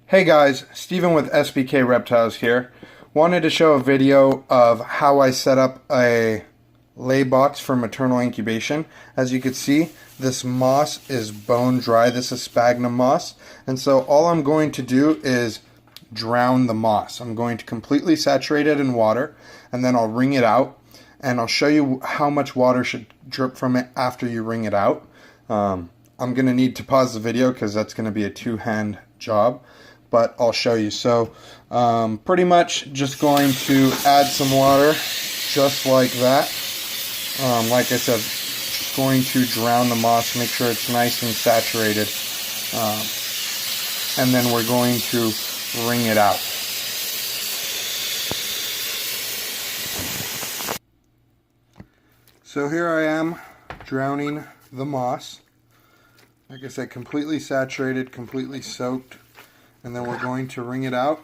Hey guys, Steven with SBK Reptiles here. Wanted to show a video of how I set up a lay box for maternal incubation. As you can see, this moss is bone dry. This is sphagnum moss. And so all I'm going to do is drown the moss. I'm going to completely saturate it in water, and then I'll wring it out. And I'll show you how much water should drip from it after you wring it out. I'm going to need to pause the video because that's going to be a two-hand job, but I'll show you. So pretty much just going to add some water just like that. Like I said, just going to drown the moss, make sure it's nice and saturated, and then we're going to wring it out. So here I am drowning the moss. Like I said, completely saturated, completely soaked. And then we're going to wring it out,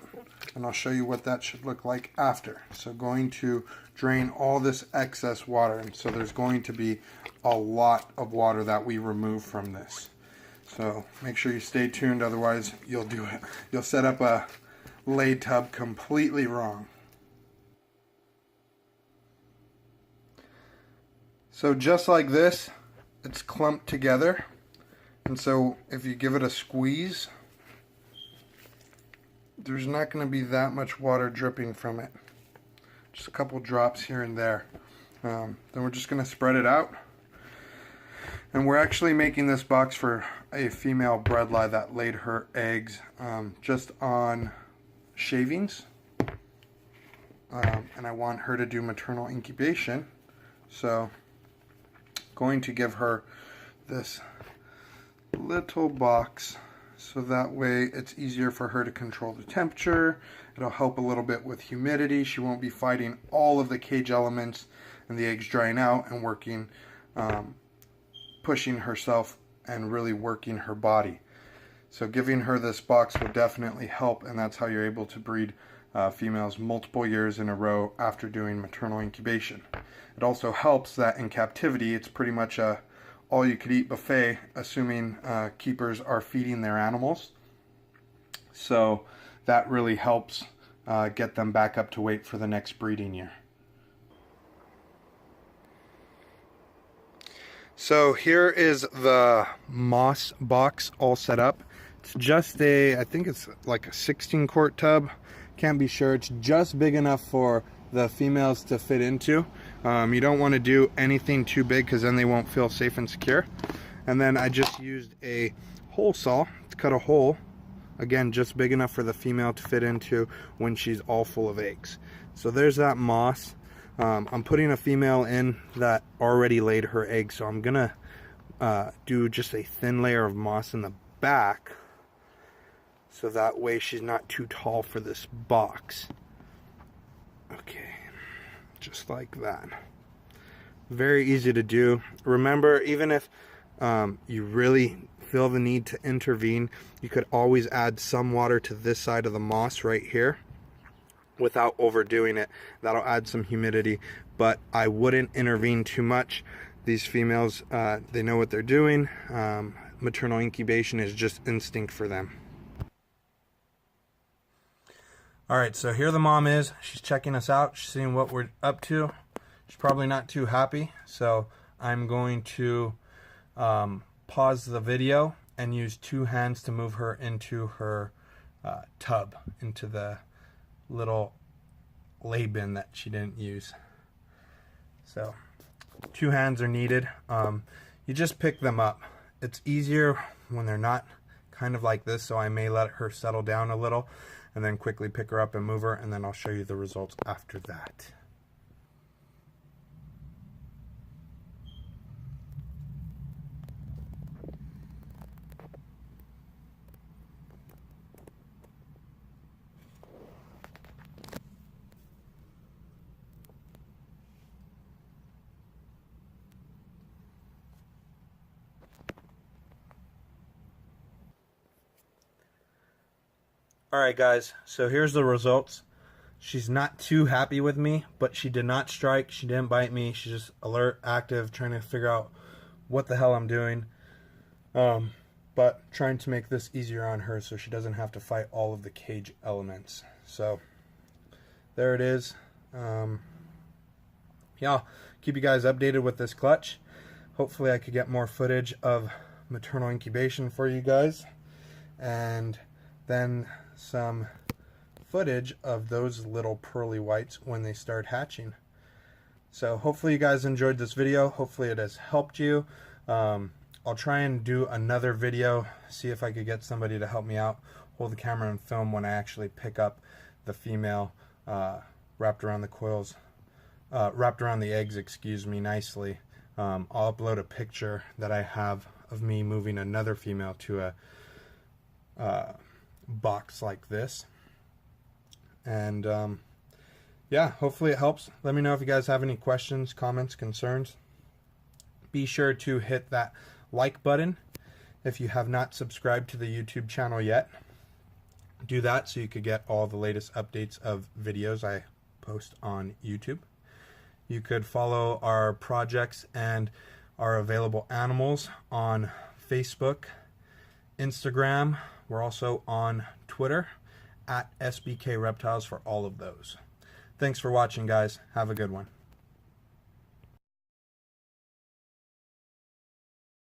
and I'll show you what that should look like after. So going to drain all this excess water, and so there's going to be a lot of water that we remove from this. So make sure you stay tuned, otherwise you'll set up a lay tub completely wrong. So just like this, it's clumped together, and so if you give it a squeeze, there's not going to be that much water dripping from it. Just a couple drops here and there. Then we're just going to spread it out. And we're actually making this box for a female bredli that laid her eggs just on shavings. And I want her to do maternal incubation. So going to give her this little box, so that way it's easier for her to control the temperature. It'll help a little bit with humidity. She won't be fighting all of the cage elements and the eggs drying out and working, pushing herself and really working her body. So giving her this box will definitely help, and that's how you're able to breed females multiple years in a row after doing maternal incubation. It also helps that in captivity it's pretty much a all-you-could-eat buffet, assuming keepers are feeding their animals. So that really helps get them back up to weight for the next breeding year. So here is the moss box all set up. It's just I think it's like a 16 quart tub. Can't be sure. It's just big enough for the females to fit into. You don't want to do anything too big because then they won't feel safe and secure. And then I just used a hole saw to cut a hole, again just big enough for the female to fit into when she's all full of eggs. So there's that moss. I'm putting a female in that already laid her egg, so I'm gonna do just a thin layer of moss in the back, so that way she's not too tall for this box. Okay, just like that. Very easy to do. Remember, even if you really feel the need to intervene, you could always add some water to this side of the moss right here without overdoing it. That'll add some humidity, but I wouldn't intervene too much. These females, they know what they're doing. Maternal incubation is just instinct for them. Alright, so here the mom is. She's checking us out. She's seeing what we're up to. She's probably not too happy, so I'm going to pause the video and use two hands to move her into her tub, into the little lay bin that she didn't use. So two hands are needed. You just pick them up. It's easier when they're not kind of like this, so I may let her settle down a little and then quickly pick her up and move her, and then I'll show you the results after that. Alright guys, so here's the results. She's not too happy with me, but she did not strike, she didn't bite me, she's just alert, active, trying to figure out what the hell I'm doing. but trying to make this easier on her so she doesn't have to fight all of the cage elements. So there it is. Yeah, I'll keep you guys updated with this clutch. Hopefully I could get more footage of maternal incubation for you guys, and then some footage of those little pearly whites when they start hatching. So hopefully you guys enjoyed this video. Hopefully it has helped you. I'll try and do another video, see if I could get somebody to help me out, hold the camera and film when I actually pick up the female wrapped around the coils, wrapped around the eggs, excuse me, nicely. I'll upload a picture that I have of me moving another female to a box like this. And yeah, hopefully it helps. Let me know if you guys have any questions, comments, concerns. Be sure to hit that like button if you have not subscribed to the YouTube channel yet. Do that so you could get all the latest updates of videos I post on YouTube. You could follow our projects and our available animals on Facebook, Instagram. We're also on Twitter at SBK Reptiles for all of those. Thanks for watching, guys. Have a good one.